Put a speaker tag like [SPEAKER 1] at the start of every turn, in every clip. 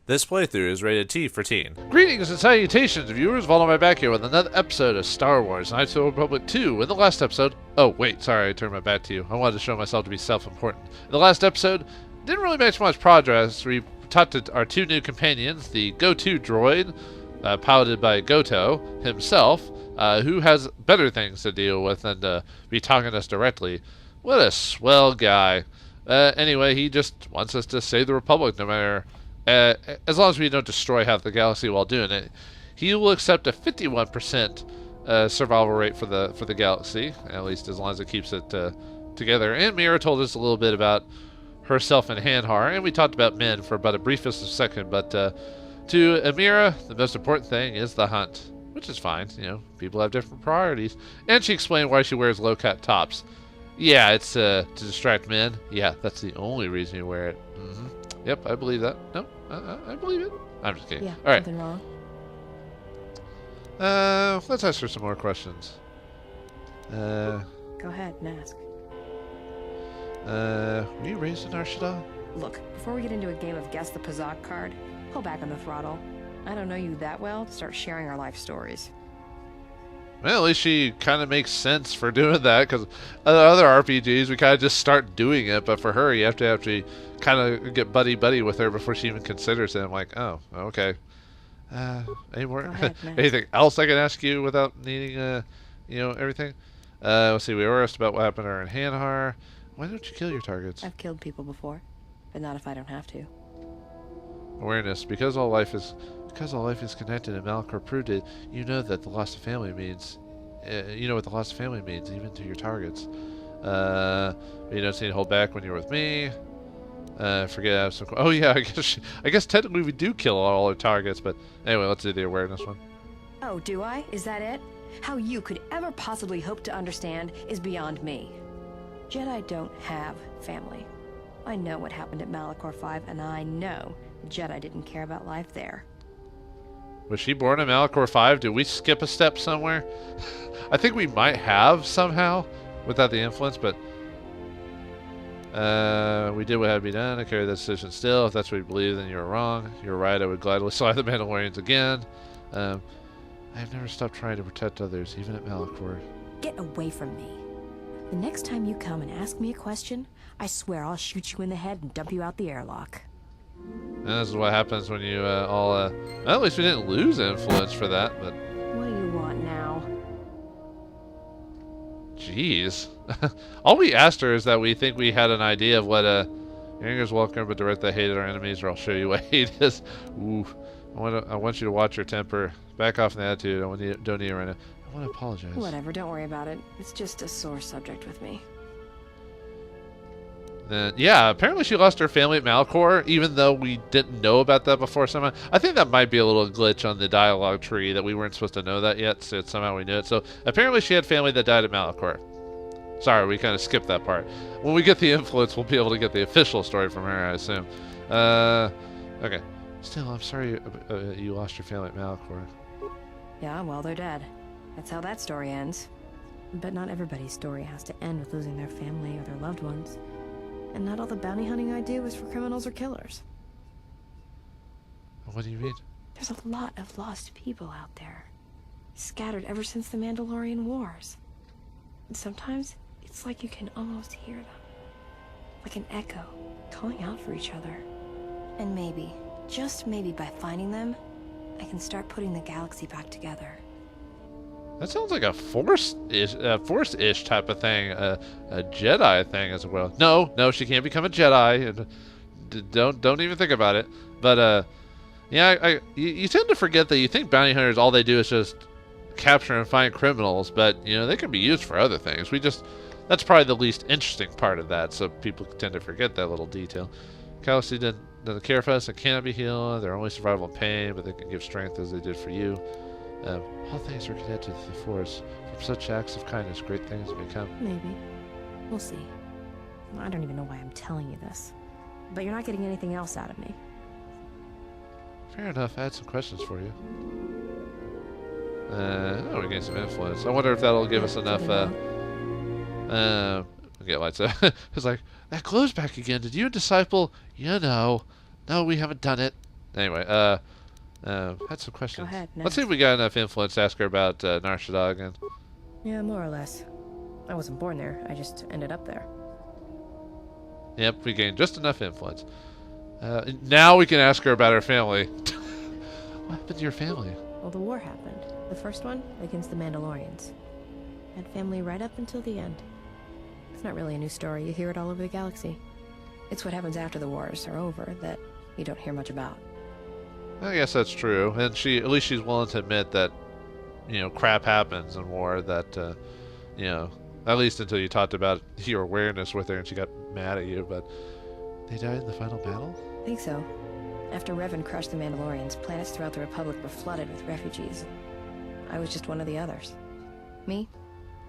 [SPEAKER 1] This playthrough is rated T for teen.
[SPEAKER 2] Greetings and salutations, viewers. Vauldemare back here with another episode of Star Wars Knights of the Old Republic 2. In the last episode... Oh, wait, sorry, I turned my back to you. I wanted to show myself to be self-important. In the last episode, didn't really make much progress. We talked to our two new companions, the Go-To droid, piloted by Goto himself, who has better things to deal with than to be talking to us directly. What a swell guy. Anyway, he just wants us to save the Republic no matter... as long as we don't destroy half the galaxy while doing it. He will accept a 51% survival rate for the galaxy, at least as long as it keeps it together. And Mira told us a little bit about herself and Hanhar, and we talked about men for about a briefest second, but to Amira, the most important thing is the hunt, which is fine. You know, people have different priorities. And she explained why she wears low-cut tops. Yeah, it's to distract men. Yeah, that's the only reason you wear it. Mm-hmm. Yep, I believe that. No, I believe it. I'm just kidding.
[SPEAKER 3] Yeah,
[SPEAKER 2] all right.
[SPEAKER 3] something wrong.
[SPEAKER 2] Let's ask her some more questions.
[SPEAKER 3] Go ahead and ask.
[SPEAKER 2] Were you raised in Arshada?
[SPEAKER 3] Look, before we get into a game of guess the Pazak card, pull back on the throttle. I don't know you that well to start sharing our life stories.
[SPEAKER 2] Well, at least she kind of makes sense for doing that, because other RPGs, we kind of just start doing it, but for her, you have to actually kind of get buddy-buddy with her before she even considers it. I'm like, oh, okay. Any more?
[SPEAKER 3] Ahead,
[SPEAKER 2] Anything else I can ask you without needing, everything? Let's see, we were asked about what happened to her in Hanhar. Why don't you kill your targets?
[SPEAKER 3] I've killed people before, but not if I don't have to.
[SPEAKER 2] Awareness. Because all life is connected, and Malachor proved it, you know that the loss of family means... you know what the loss of family means, even to your targets. You don't seem to hold back when you're with me. Forget some... Oh yeah, I guess technically we do kill all our targets, but anyway, let's do the awareness one.
[SPEAKER 3] Oh, do I? Is that it? How you could ever possibly hope to understand is beyond me. Jedi don't have family. I know what happened at Malachor 5, and I know Jedi didn't care about life there.
[SPEAKER 2] Was she born in Malachor 5? Did we skip a step somewhere? I think we might have somehow without the influence, but we did what had to be done. I carry that decision still. If that's what you believe, then you're wrong. You're right. I would gladly slay the Mandalorians again. I have never stopped trying to protect others, even at Malachor.
[SPEAKER 3] Get away from me. The next time you come and ask me a question, I swear I'll shoot you in the head and dump you out the airlock.
[SPEAKER 2] And this is what happens when you well, at least we didn't lose influence for that, but...
[SPEAKER 3] What do you want now?
[SPEAKER 2] Jeez. All we asked her is that we think we had an idea of what your anger's welcome, but direct that hate at our enemies, or I'll show you what hate is. Ooh. I want you to watch your temper. Back off in the attitude. Don't need it right now. I want to apologize.
[SPEAKER 3] Whatever, don't worry about it. It's just a sore subject with me.
[SPEAKER 2] Then, yeah, apparently she lost her family at Malachor, even though we didn't know about that before somehow. I think that might be a little glitch on the dialogue tree that we weren't supposed to know that yet, so somehow we knew it. So apparently she had family that died at Malachor. Sorry, we kind of skipped that part. When we get the influence, we'll be able to get the official story from her, I assume. Okay. Still, I'm sorry you lost your family at Malachor.
[SPEAKER 3] Yeah, well, they're dead. That's how that story ends. But not everybody's story has to end with losing their family or their loved ones. And not all the bounty hunting I do is for criminals or killers.
[SPEAKER 2] What do you mean?
[SPEAKER 3] There's a lot of lost people out there. Scattered ever since the Mandalorian Wars. And sometimes, it's like you can almost hear them. Like an echo, calling out for each other. And maybe, just maybe by finding them, I can start putting the galaxy back together.
[SPEAKER 2] That sounds like a Force-ish type of thing, a Jedi thing as well. No, she can't become a Jedi. Don't even think about it. But yeah, you tend to forget that you think bounty hunters, all they do is just capture and find criminals, but you know they can be used for other things. That's probably the least interesting part of that, so people tend to forget that little detail. Galaxy doesn't care for us and cannot be healed. They're only survival and pain, but they can give strength as they did for you. All things are connected to the Force. From such acts of kindness, great things may come.
[SPEAKER 3] Maybe. We'll see. I don't even know why I'm telling you this. But you're not getting anything else out of me.
[SPEAKER 2] Fair enough. I had some questions for you. We gained some influence. I wonder if that'll give us enough, okay, lights up. It's like, that glow's back again. Did you and Disciple? You know. No, we haven't done it. anyway, had some questions.
[SPEAKER 3] Go ahead,
[SPEAKER 2] Let's see if we got enough influence to ask her about Nar Shaddaa again.
[SPEAKER 3] Yeah, more or less. I wasn't born there. I just ended up there.
[SPEAKER 2] Yep, we gained just enough influence. Now we can ask her about her family. What happened to your family?
[SPEAKER 3] Well, the war happened. The first one against the Mandalorians. Had family right up until the end. It's not really a new story. You hear it all over the galaxy. It's what happens after the wars are over that you don't hear much about.
[SPEAKER 2] I guess that's true, and at least she's willing to admit that, you know, crap happens in war. That, you know, at least until you talked about your awareness with her and she got mad at you. But they died in the final battle.
[SPEAKER 3] I think so. After Revan crushed the Mandalorians, planets throughout the Republic were flooded with refugees. I was just one of the others. Me?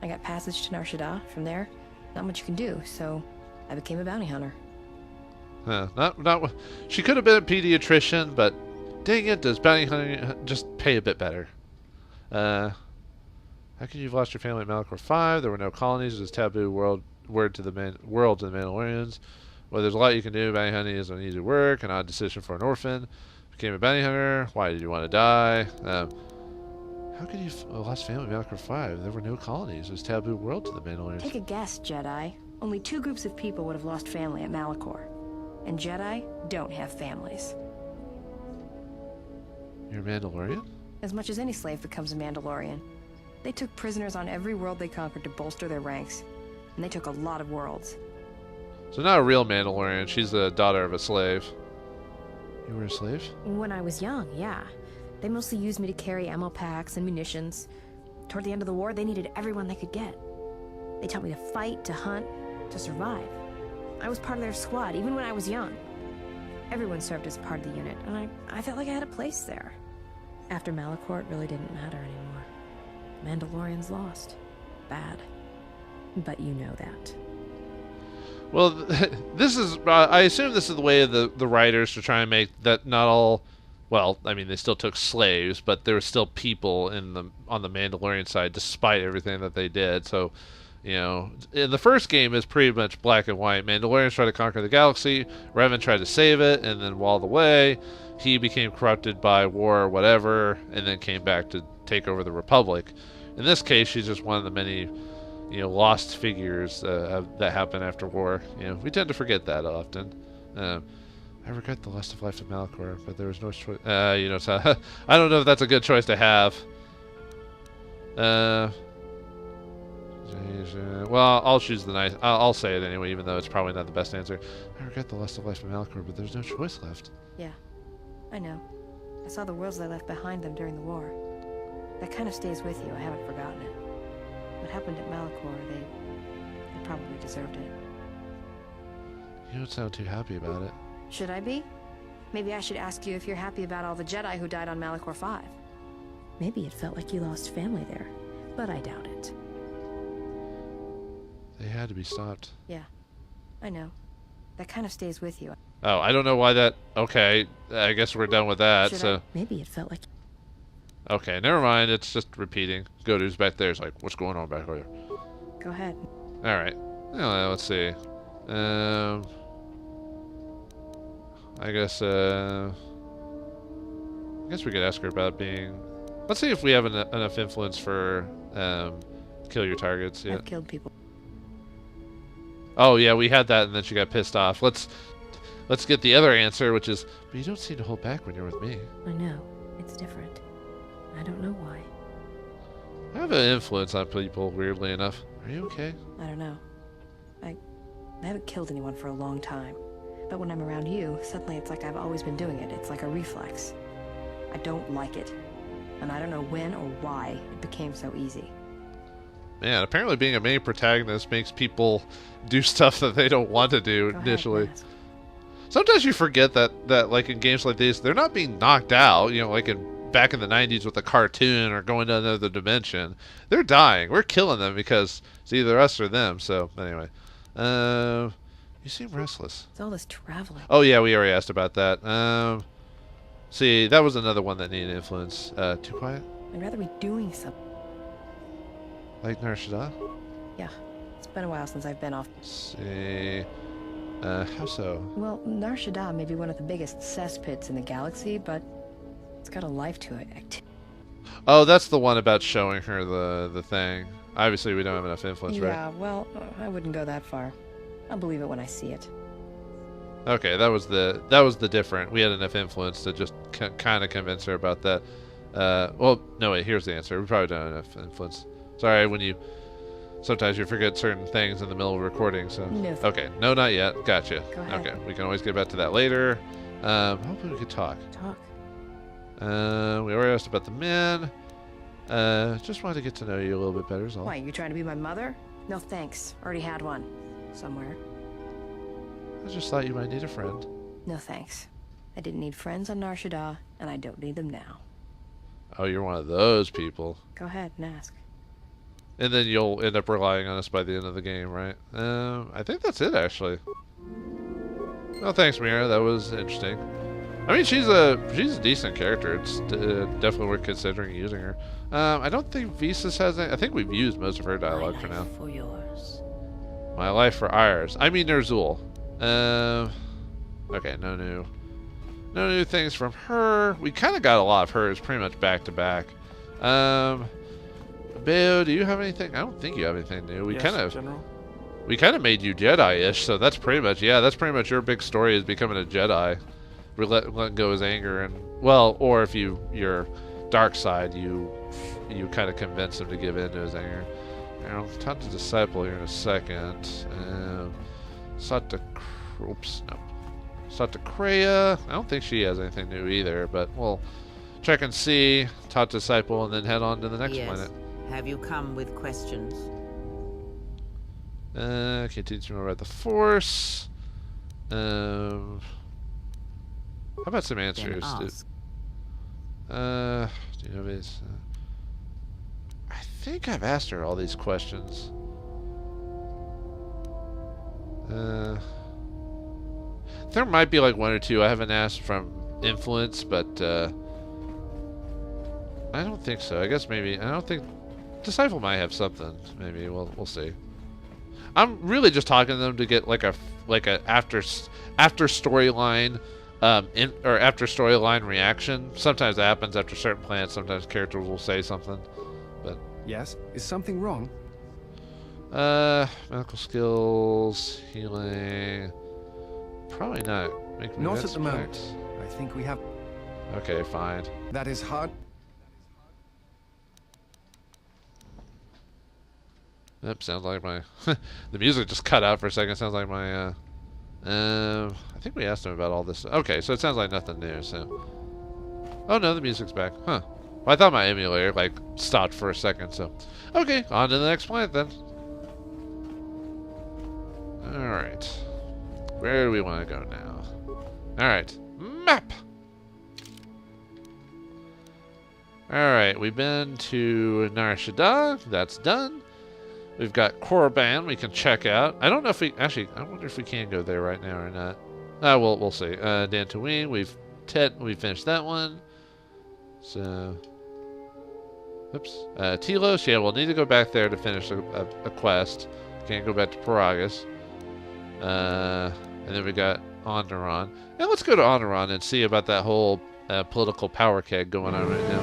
[SPEAKER 3] I got passage to Nar Shaddaa. From there, not much you can do, so I became a bounty hunter.
[SPEAKER 2] Not. She could have been a pediatrician, but dang it, does bounty hunting just pay a bit better? How could you've lost your family in Malachor 5? There were no colonies. It was taboo world to the Mandalorians. Well, there's a lot you can do. Bounty hunting is an easy work, an odd decision for an orphan. Became a bounty hunter. Why did you want to die? How could you lost family in Malachor 5? There were no colonies. It was taboo world to the Mandalorians.
[SPEAKER 3] Take a guess, Jedi. Only 2 groups of people would have lost family at Malachor. And Jedi don't have families.
[SPEAKER 2] You're a Mandalorian?
[SPEAKER 3] As much as any slave becomes a Mandalorian. They took prisoners on every world they conquered to bolster their ranks. And they took a lot of worlds.
[SPEAKER 2] So not a real Mandalorian. She's the daughter of a slave. You were a slave?
[SPEAKER 3] When I was young, yeah. They mostly used me to carry ammo packs and munitions. Toward the end of the war, they needed everyone they could get. They taught me to fight, to hunt, to survive. I was part of their squad, even when I was young. Everyone served as part of the unit, and I felt like I had a place there. After Malachor, it really didn't matter anymore. Mandalorians lost. Bad. But you know that.
[SPEAKER 2] Well, this is, I assume this is the way of the writers to try and make that not all, well, I mean, they still took slaves, but there were still people on the Mandalorian side, despite everything that they did. So, you know, in the first game, it's pretty much black and white. Mandalorians tried to conquer the galaxy, Revan tried to save it, and then while the way, he became corrupted by war or whatever, and then came back to take over the Republic. In this case, she's just one of the many, you know, lost figures that happen after war. You know, we tend to forget that often. I regret the loss of life in Malachor, but there was no choice. You know, so I don't know if that's a good choice to have. Well, I'll choose the nice. I'll say it anyway, even though it's probably not the best answer. I regret the loss of life in Malachor, but there's no choice left.
[SPEAKER 3] Yeah, I know. I saw the worlds they left behind them during the war. That kind of stays with you. I haven't forgotten it. What happened at Malachor, they probably deserved it.
[SPEAKER 2] You don't sound too happy about it.
[SPEAKER 3] Should I be? Maybe I should ask you if you're happy about all the Jedi who died on Malachor 5. Maybe it felt like you lost family there, but I doubt it.
[SPEAKER 2] They had to be stopped.
[SPEAKER 3] Yeah, I know. That kind of stays with you.
[SPEAKER 2] Oh, I don't know why that... Okay, I guess we're done with that, so...
[SPEAKER 3] Maybe it felt like...
[SPEAKER 2] Okay, never mind, it's just repeating. Godu's back there, it's like, what's going on back there?
[SPEAKER 3] Go ahead.
[SPEAKER 2] Alright, well, let's see. I guess we could ask her about being... Let's see if we have enough influence for kill your targets. Yeah.
[SPEAKER 3] I've killed people.
[SPEAKER 2] Oh yeah, we had that, and then she got pissed off. Let's get the other answer, which is, but you don't seem to hold back when you're with me.
[SPEAKER 3] I know. It's different. I don't know why.
[SPEAKER 2] I have an influence on people, weirdly enough. Are you okay?
[SPEAKER 3] I don't know. I haven't killed anyone for a long time. But when I'm around you, suddenly it's like I've always been doing it. It's like a reflex. I don't like it. And I don't know when or why it became so easy.
[SPEAKER 2] Man, apparently being a main protagonist makes people do stuff that they don't want to do initially. Sometimes you forget that like in games like these, they're not being knocked out, you know, like back in the 90s with a cartoon or going to another dimension. They're dying. We're killing them because it's either us or them. So anyway, you seem restless.
[SPEAKER 3] It's all this traveling.
[SPEAKER 2] Oh yeah, we already asked about that. See, that was another one that needed influence. Too quiet?
[SPEAKER 3] I'd rather be doing something.
[SPEAKER 2] Like Nar Shaddaa?
[SPEAKER 3] Yeah, it's been a while since I've been off.
[SPEAKER 2] Let's see. How so?
[SPEAKER 3] Well, Nar Shaddaa may be one of the biggest cesspits in the galaxy, but it's got a life to it.
[SPEAKER 2] Oh, that's the one about showing her the thing. Obviously, we don't have enough influence, right?
[SPEAKER 3] Yeah, well, I wouldn't go that far. I'll believe it when I see it.
[SPEAKER 2] Okay, that was the different. We had enough influence to just kind of convince her about that. Well, no, wait. Here's the answer. We probably don't have enough influence. Sorry, sometimes you forget certain things in the middle of recording. So
[SPEAKER 3] No.
[SPEAKER 2] okay, no, not yet. Gotcha.
[SPEAKER 3] Go ahead.
[SPEAKER 2] Okay, we can always get back to that later. Hopefully we could talk.
[SPEAKER 3] Talk.
[SPEAKER 2] We already asked about the men. Just wanted to get to know you a little bit better. Is all.
[SPEAKER 3] Why, you trying to be my mother? No thanks. Already had one. Somewhere.
[SPEAKER 2] I just thought you might need a friend.
[SPEAKER 3] No thanks. I didn't need friends on Nar Shaddaa, and I don't need them now.
[SPEAKER 2] Oh, you're one of those people.
[SPEAKER 3] Go ahead and ask.
[SPEAKER 2] And then you'll end up relying on us by the end of the game, right? I think that's it, actually. Oh, thanks, Mira. That was interesting. I mean, she's a decent character. It's definitely worth considering using her. I don't think Visas has any. I think we've used most of her dialogue for now.
[SPEAKER 4] For yours.
[SPEAKER 2] My life for ours. I mean, Nerzul. Okay, no new things from her. We kind of got a lot of hers pretty much back to back. Bayo, do you have anything? I don't think you have anything new. We kind of made you Jedi-ish, so that's pretty much your big story is becoming a Jedi. We're letting go his anger, and well, or if you're dark side, you kind of convince him to give in to his anger. I'll talk to Disciple here in a second. Satacrea. I don't think she has anything new either, but we'll check and see. Talk to Disciple, and then head on to the next planet.
[SPEAKER 4] Have you come with questions?
[SPEAKER 2] Can you teach me more about the Force? How about some answers? Do you have these? I think I've asked her all these questions. There might be like one or two I haven't asked from Influence, but I don't think so. I guess maybe I don't think Disciple might have something. Maybe we'll see. I'm really just talking to them to get like a after storyline after storyline reaction. Sometimes that happens after certain planets. Sometimes characters will say something, but
[SPEAKER 5] yes, is something wrong?
[SPEAKER 2] Medical skills, healing. Probably not.
[SPEAKER 5] Not at the moment. I think we have.
[SPEAKER 2] Okay, fine.
[SPEAKER 5] That is hard.
[SPEAKER 2] Yep, sounds like my the music just cut out for a second. Sounds like my I think we asked him about all this. Okay, so it sounds like nothing new. So, oh no, the music's back. Huh? Well, I thought my emulator like stopped for a second. So, okay, on to the next planet then. All right, where do we want to go now? All right, map. All right, we've been to Nar Shaddaa. That's done. We've got Korriban we can check out. I don't know if we actually. I wonder if we can go there right now or not. We'll see. Dantooine, we've finished that one. So, oops. Telos, yeah, we'll need to go back there to finish a quest. Can't go back to Paragus. And then we got Onderon. And let's go to Onderon and see about that whole political power keg going on right now.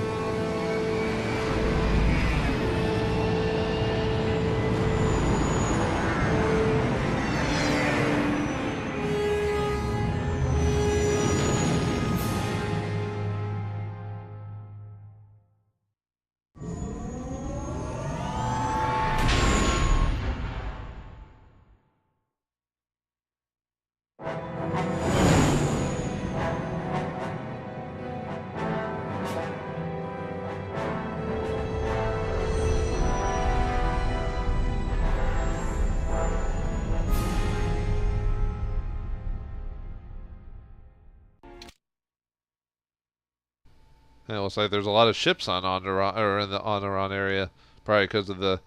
[SPEAKER 2] It looks like there's a lot of ships on Onderon, or in the Onderon area, probably because of the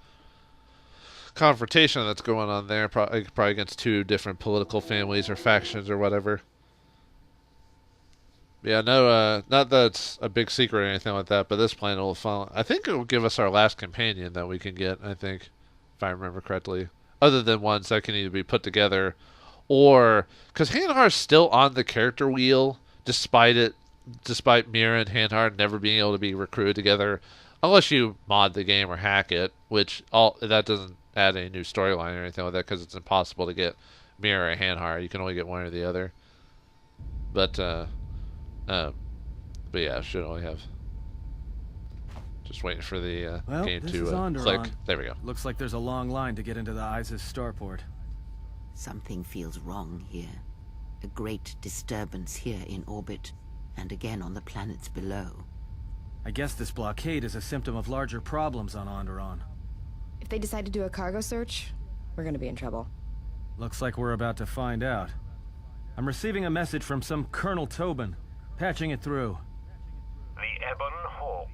[SPEAKER 2] confrontation that's going on there, probably against two different political families or factions or whatever. Yeah, no, not that it's a big secret or anything like that, but this planet will follow. I think it will give us our last companion that we can get, I think, if I remember correctly. Other than ones that can either be put together or because Hanhar's still on the character wheel, despite Mira and Hanhar never being able to be recruited together, unless you mod the game or hack it, which that doesn't add any new storyline or anything like that, because it's impossible to get Mira or Hanhar. You can only get one or the other. But yeah, should only have. Just waiting for the game to click. There we go.
[SPEAKER 6] Looks like there's a long line to get into the ISIS starport.
[SPEAKER 4] Something feels wrong here. A great disturbance here in orbit, and again on the planets below.
[SPEAKER 6] I guess this blockade is a symptom of larger problems on Onderon.
[SPEAKER 7] If they decide to do a cargo search, we're gonna be in trouble.
[SPEAKER 6] Looks like we're about to find out. I'm receiving a message from some Colonel Tobin. Patching it through.
[SPEAKER 8] The Ebon Hawk.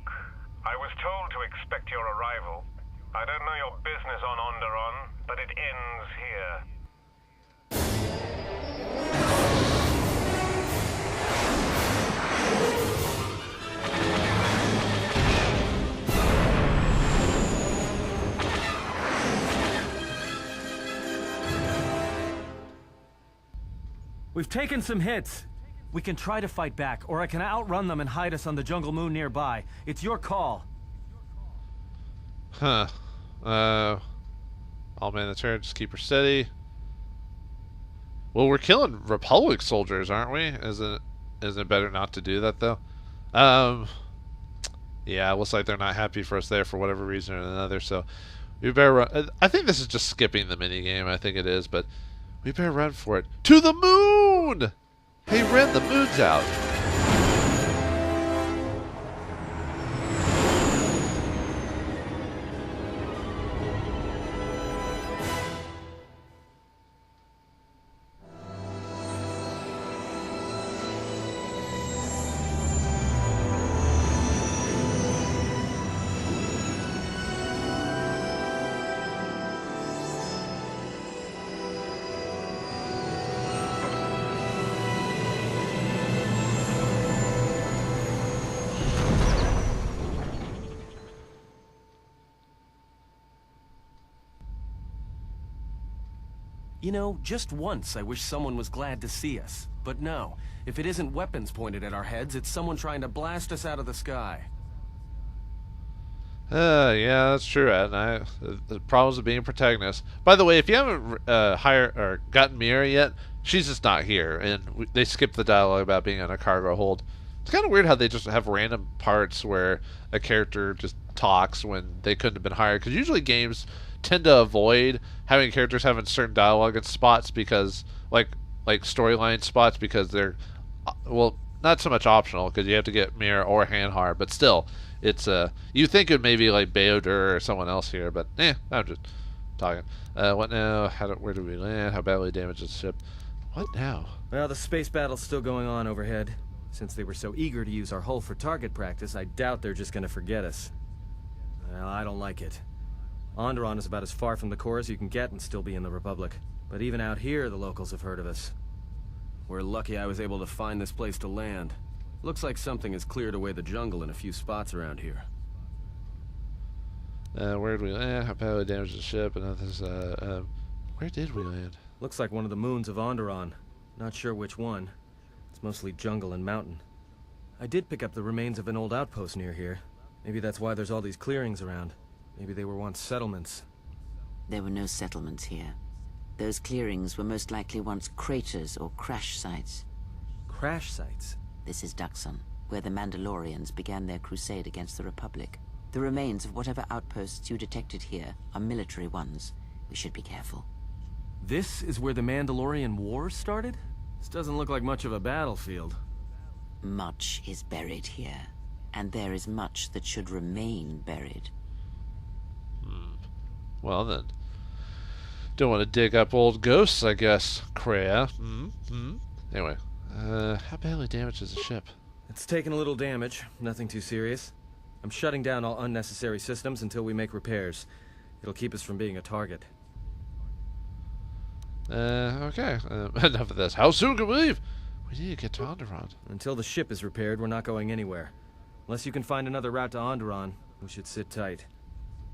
[SPEAKER 8] I was told to expect your arrival. I don't know your business on Onderon, but it ends here.
[SPEAKER 6] We've taken some hits. We can try to fight back, or I can outrun them and hide us on the jungle moon nearby. It's your call.
[SPEAKER 2] Huh. I'll man the turret, just keep her steady. Well, we're killing Republic soldiers, aren't we? Isn't it better not to do that, though? Yeah, it looks like they're not happy for us there for whatever reason or another, so we better run. I think this is just skipping the minigame. I think it is, but we better run for it. To the moon! Hey, Ren, the moon's out.
[SPEAKER 9] You know, just once I wish someone was glad to see us. But no, if it isn't weapons pointed at our heads, it's someone trying to blast us out of the sky.
[SPEAKER 2] Yeah, that's true, Ed. The problems of being protagonist. By the way, if you haven't hired or gotten Mira yet, she's just not here, and they skipped the dialogue about being on a cargo hold. It's kind of weird how they just have random parts where a character just talks when they couldn't have been hired, because usually games tend to avoid having characters having certain dialogue and spots because, like storyline spots, because they're, well, not so much optional because you have to get Mira or Hanhar, but still, it's you think it would maybe like BioWare or someone else here, but I'm just talking. What now? Where do we land? How badly damaged is the ship? What now?
[SPEAKER 6] Well, the space battle's still going on overhead. Since they were so eager to use our hull for target practice, I doubt they're just gonna forget us. Well, I don't like it. Onderon is about as far from the core as you can get and still be in the Republic. But even out here, the locals have heard of us.
[SPEAKER 9] We're lucky I was able to find this place to land. Looks like something has cleared away the jungle in a few spots around here.
[SPEAKER 2] Where did we land? How badly damaged the ship? And others, where did we land?
[SPEAKER 6] Looks like one of the moons of Onderon. Not sure which one. It's mostly jungle and mountain. I did pick up the remains of an old outpost near here. Maybe that's why there's all these clearings around. Maybe they were once settlements.
[SPEAKER 4] There were no settlements here. Those clearings were most likely once craters or crash sites.
[SPEAKER 6] Crash sites?
[SPEAKER 4] This is Duxon, where the Mandalorians began their crusade against the Republic. The remains of whatever outposts you detected here are military ones. We should be careful.
[SPEAKER 6] This is where the Mandalorian Wars started? This doesn't look like much of a battlefield.
[SPEAKER 4] Much is buried here, and there is much that should remain buried.
[SPEAKER 2] Well then, don't want to dig up old ghosts, I guess. Kreia. Anyway, how badly damaged is the ship?
[SPEAKER 6] It's taken a little damage, nothing too serious. I'm shutting down all unnecessary systems until we make repairs. It'll keep us from being a target.
[SPEAKER 2] Okay. Enough of this. How soon can we leave? We need to get to Onderon.
[SPEAKER 6] Until the ship is repaired, we're not going anywhere. Unless you can find another route to Onderon, we should sit tight.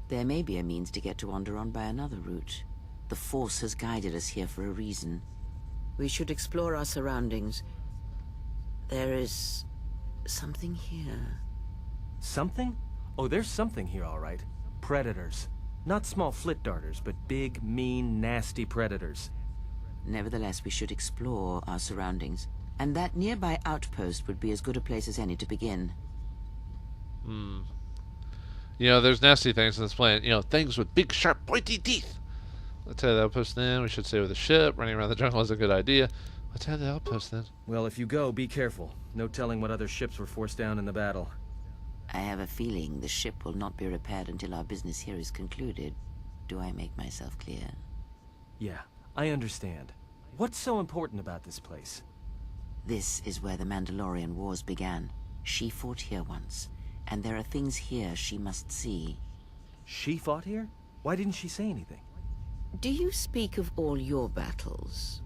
[SPEAKER 4] There may be a means to get to Onderon by another route. The Force has guided us here for a reason. We should explore our surroundings. There is something here.
[SPEAKER 6] Something? Oh, there's something here, all right. Predators. Not small flit darters, but big, mean, nasty predators.
[SPEAKER 4] Nevertheless, we should explore our surroundings. And that nearby outpost would be as good a place as any to begin.
[SPEAKER 2] You know, there's nasty things in this planet. You know, things with big, sharp, pointy teeth. Let's head to the outpost then. We should stay with the ship. Running around the jungle is a good idea. Let's head to the outpost then.
[SPEAKER 6] Well, if you go, be careful. No telling what other ships were forced down in the battle.
[SPEAKER 4] I have a feeling the ship will not be repaired until our business here is concluded. Do I make myself clear?
[SPEAKER 6] Yeah, I understand. What's so important about this place?
[SPEAKER 4] This is where the Mandalorian Wars began. She fought here once, and there are things here she must see.
[SPEAKER 6] She fought here? Why didn't she say anything?
[SPEAKER 4] Do you speak of all your battles?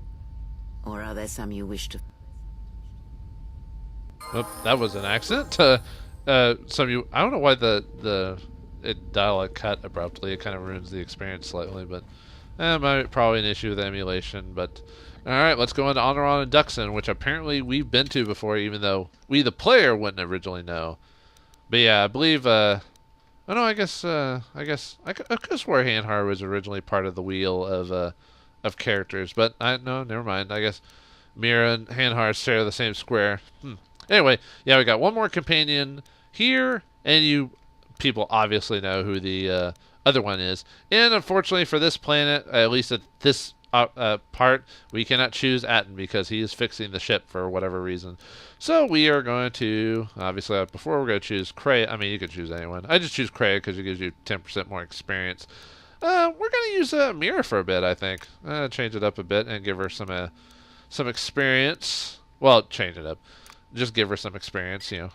[SPEAKER 4] Or are there some you wish to...
[SPEAKER 2] Oh, that was an accident. I don't know why the dialogue cut abruptly. It kind of ruins the experience slightly, but probably an issue with emulation. But all right, let's go into Onderon and Duxon, which apparently we've been to before, even though we, the player, wouldn't originally know. But yeah, I believe. Oh no, I guess I could swear Hanhar was originally part of the wheel of characters, but no, never mind. I guess Mira and Hanhar share the same square. Anyway, yeah, we got one more companion here, and you people obviously know who the other one is. And unfortunately for this planet, at least at this part, we cannot choose Atten because he is fixing the ship for whatever reason. So we are going to, obviously before we're going to choose Kreia. I mean, you could choose anyone. I just choose Kreia because it gives you 10% more experience. We're going to use Mira for a bit, I think. Change it up a bit and give her some experience. Well, change it up. Just give her some experience, you know.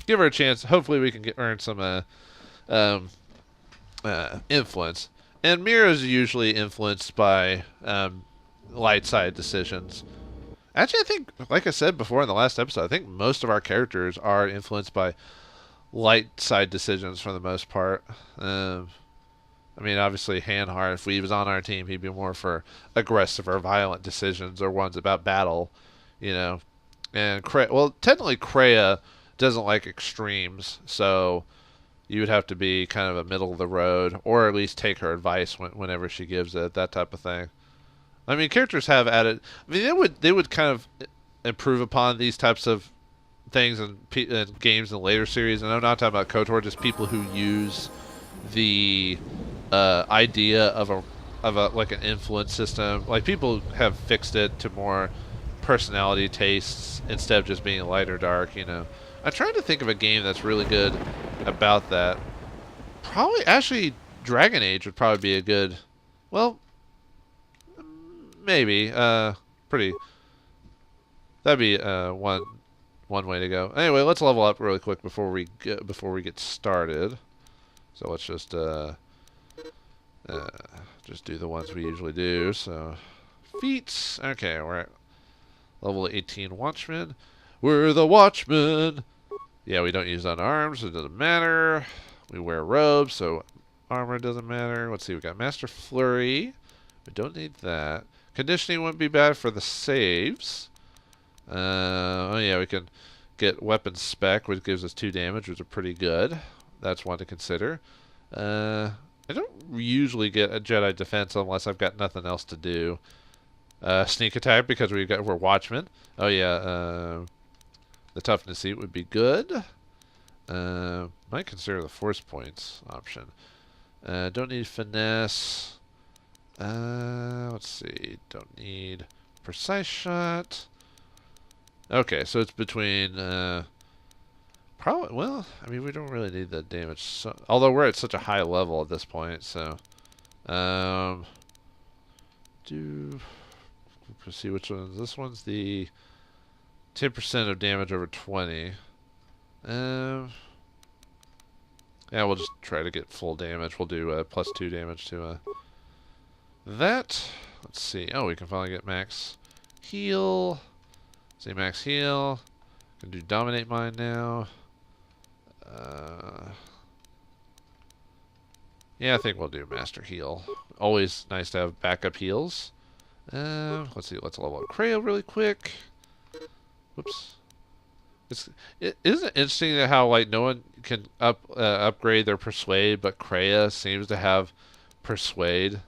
[SPEAKER 2] Give her a chance. Hopefully we can earn some influence. And Mira's usually influenced by light side decisions. Actually, I think, like I said before in the last episode, I think most of our characters are influenced by light side decisions for the most part. I mean, obviously, Hanhar, if he was on our team, he'd be more for aggressive or violent decisions or ones about battle, you know. And technically Kreia doesn't like extremes, so you would have to be kind of a middle of the road, or at least take her advice whenever she gives it, that type of thing. I mean, characters have added. I mean, they would kind of improve upon these types of things in games in later series. And I'm not talking about KOTOR, just people who use the idea of a like an influence system. Like, people have fixed it to more personality tastes instead of just being light or dark, you know. I'm trying to think of a game that's really good about that. Probably, actually, Dragon Age would probably be a good, well, maybe, that'd be one way to go. Anyway, let's level up really quick before we get started. So let's just do the ones we usually do. So feats. Okay, we're at level 18 Watchmen. We're the Watchmen. Yeah, we don't use unarmed, so it doesn't matter. We wear robes, so armor doesn't matter. Let's see, we got Master Flurry. We don't need that. Conditioning wouldn't be bad for the saves. Oh yeah, we can get weapon spec, which gives us 2 damage, which is pretty good. That's one to consider. I don't usually get a Jedi defense unless I've got nothing else to do. Sneak attack because we're Watchmen. Oh yeah, the toughness seat would be good. Might consider the force points option. Don't need finesse. Let's see. Don't need precise shot. Okay, so it's between probably. Well, I mean, we don't really need the damage. So, although we're at such a high level at this point, so let's see which one. This one's the 10% of damage over 20. Yeah, we'll just try to get full damage. We'll do +2 damage to that. Let's see. Oh, we can finally get max heal. See, max heal. Can do dominate mine now. Yeah, I think we'll do master heal. Always nice to have backup heals. Let's see. Let's level up Creo really quick. Whoops. Isn't it interesting how like no one can upgrade their persuade, but Kreia seems to have persuade,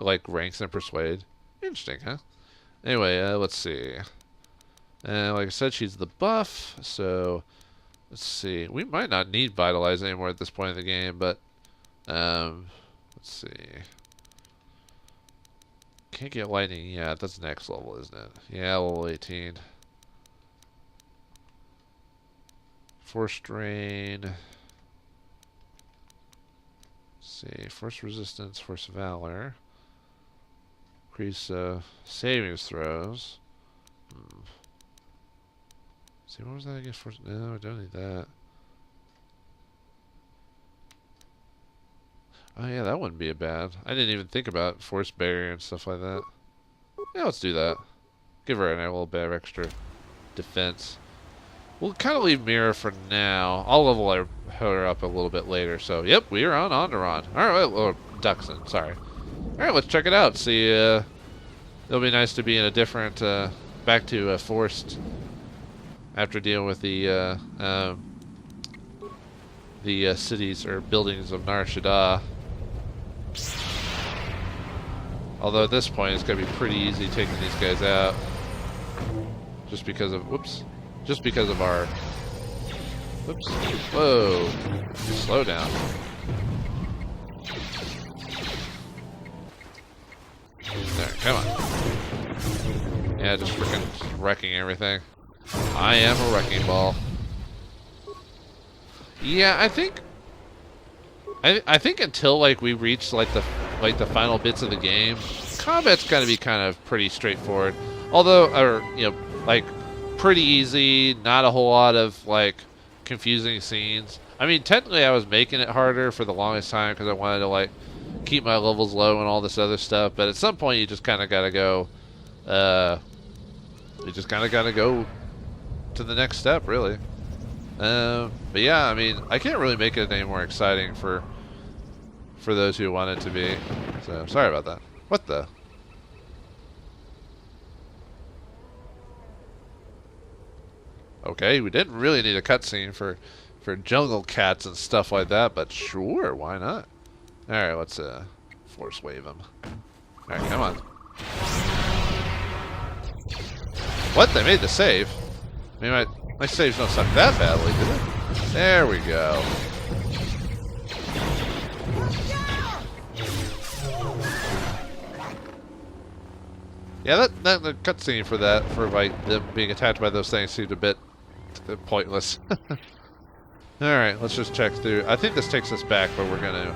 [SPEAKER 2] like ranks in persuade. Interesting, huh? Anyway, let's see. Like I said, she's the buff, so let's see. We might not need Vitalize anymore at this point in the game, but let's see. Can't get lightning yet. That's next level, isn't it? Yeah, level 18. Force drain. Let's see, force resistance, force valor. Increase savings throws. See, what was that against force? No, I don't need that. Oh yeah, that wouldn't be a bad. I didn't even think about force barrier and stuff like that. Yeah, let's do that. Give her a little bit of extra defense. We'll kind of leave Mira for now. I'll level her up a little bit later. So, yep, we are on Onderon. Alright, or Duxon, sorry. Alright, let's check it out. See, it'll be nice to be in a different, back to forced, after dealing with the cities or buildings of Nar Shaddaa. Although at this point, it's going to be pretty easy taking these guys out. Just because of, whoops. Just because of our... Whoops. Whoa. Slow down. There, come on. Yeah, just freaking wrecking everything. I am a wrecking ball. Yeah, I think until like we reach like the final bits of the game, combat's gonna be kind of pretty straightforward. Although, or you know, like pretty easy, not a whole lot of like confusing scenes. I mean, technically I was making it harder for the longest time because I wanted to like keep my levels low and all this other stuff, but at some point you just kind of gotta go to the next step, really. But yeah, I mean, I can't really make it any more exciting for those who want it to be, so sorry about that. What the? Okay, we didn't really need a cutscene for jungle cats and stuff like that, but sure, why not? Alright, let's force wave them. Alright, come on. What? They made the save? I mean, my saves don't suck that badly, do they? There we go. Yeah, that the cutscene for that, for like them being attacked by those things seemed a bit pointless. Alright, let's just check through. I think this takes us back, but we're going to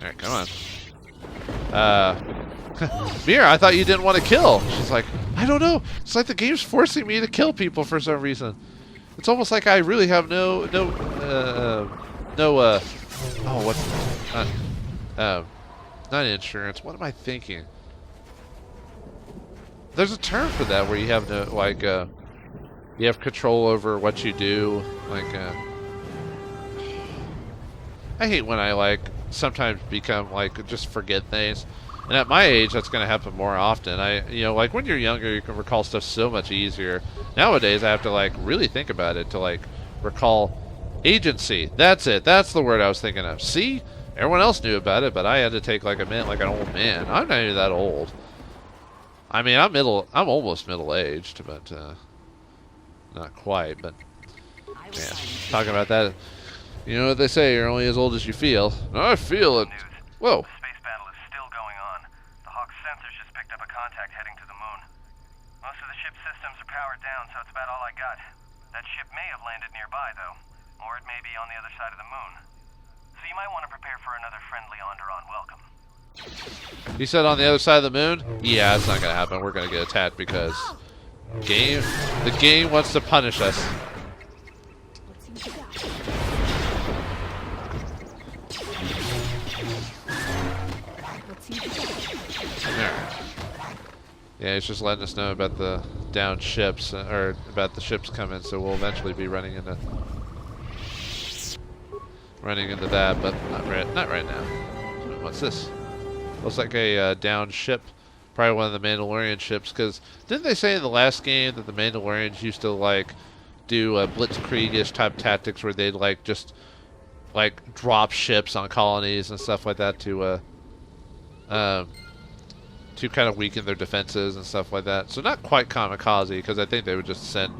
[SPEAKER 2] alright, come on. Mira, I thought you didn't want to kill. She's like, I don't know. It's like the game's forcing me to kill people for some reason. It's almost like I really have no not insurance. What am I thinking? There's a term for that where you have no, like, you have control over what you do. Like, I hate when I, like, sometimes become, like, just forget things. And at my age, that's going to happen more often. You know, like, when you're younger, you can recall stuff so much easier. Nowadays, I have to, like, really think about it to, like, recall agency. That's it. That's the word I was thinking of. See? Everyone else knew about it, but I had to take like a minute, like an old man. I'm not even that old. I mean, I'm almost middle-aged, but not quite. But yeah, talking about that, you know what they say? You're only as old as you feel. I feel it. Whoa.
[SPEAKER 8] The space battle is still going on. The Hawk's sensors just picked up a contact heading to the moon. Most of the ship's systems are powered down, so it's about all I got. That ship may have landed nearby, though, or it may be on the other side of the moon. So you might want to prepare for another friendly Onderon welcome.
[SPEAKER 2] He said on the other side of the moon? Yeah, it's not going to happen. We're going to get attacked because the game wants to punish us. Yeah, he's just letting us know about the downed ships, or about the ships coming, so we'll eventually be running into that, but not right now. What's this? Looks like a downed ship. Probably one of the Mandalorian ships, because didn't they say in the last game that the Mandalorians used to like do blitzkrieg-ish type tactics where they'd like just like drop ships on colonies and stuff like that to kind of weaken their defenses and stuff like that. So not quite kamikaze, because I think they would just send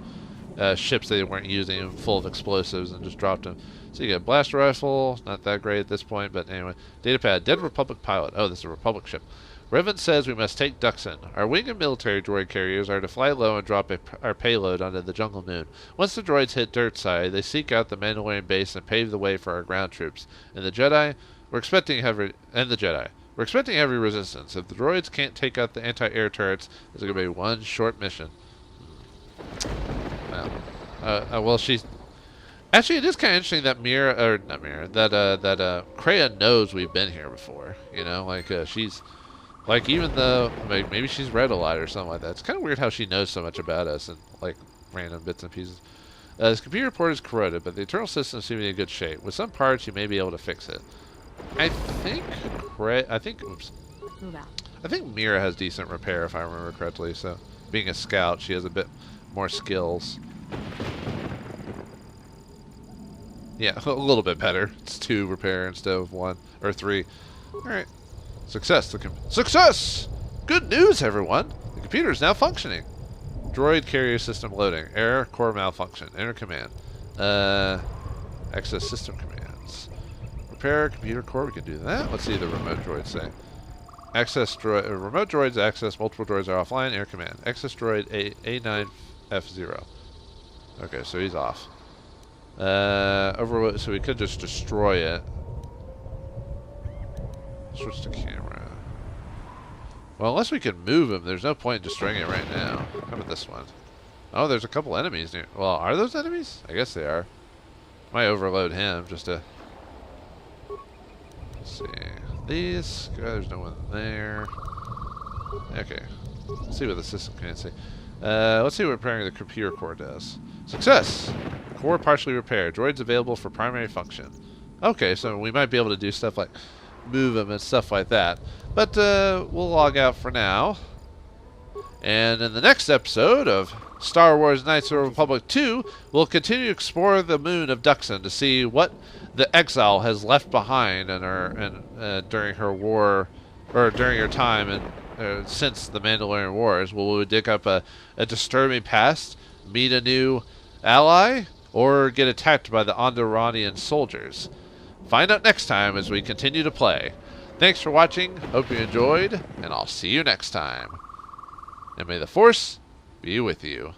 [SPEAKER 2] ships they weren't using full of explosives and just dropped them. So you get a blaster rifle, not that great at this point, but anyway. Datapad, Dead Republic pilot. Oh, this is a Republic ship. Revan says we must take Duxon. Our wing and military droid carriers are to fly low and drop our payload onto the jungle moon. Once the droids hit Dirtside, they seek out the Mandalorian base and pave the way for our ground troops. And the Jedi, we're expecting heavy resistance. If the droids can't take out the anti-air turrets, it's going to be one short mission. Well, well, she's actually, it is kind of interesting that Kreia knows we've been here before. You know, like she's. Like, even though, maybe she's read a lot or something like that. It's kind of weird how she knows so much about us and, like, random bits and pieces. This computer report is corroded, but the internal systems seem to be in good shape. With some parts, you may be able to fix it. I think Mira has decent repair, if I remember correctly. So, being a scout, she has a bit more skills. Yeah, a little bit better. It's 2 repair instead of 1 or 3. Alright. Success! Success! Good news, everyone! The computer is now functioning. Droid carrier system loading. Error, core malfunction. Enter command. Access system commands. Repair computer core. We can do that. Let's see the remote droids say. Access droid. Remote droids access. Multiple droids are offline. Air command. Access droid A9F0. Okay, so he's off. So we could just destroy it. Switch to camera. Well, unless we can move him, there's no point in destroying it right now. How about this one? Oh, there's a couple enemies near. Well, are those enemies? I guess they are. Might overload him just to. Let's see. These. There's no one there. Okay. Let's see what the system can say. Let's see what repairing the computer core does. Success! Core partially repaired. Droids available for primary function. Okay, so we might be able to do stuff like move them and stuff like that. But we'll log out for now. And in the next episode of Star Wars Knights of the Republic 2, we'll continue to explore the moon of Duxon to see what the exile has left behind in her, during her war, or during her time and since the Mandalorian Wars. Will we dig up a disturbing past, meet a new ally, or get attacked by the Onderonian soldiers? Find out next time as we continue to play. Thanks for watching, hope you enjoyed, and I'll see you next time. And may the Force be with you.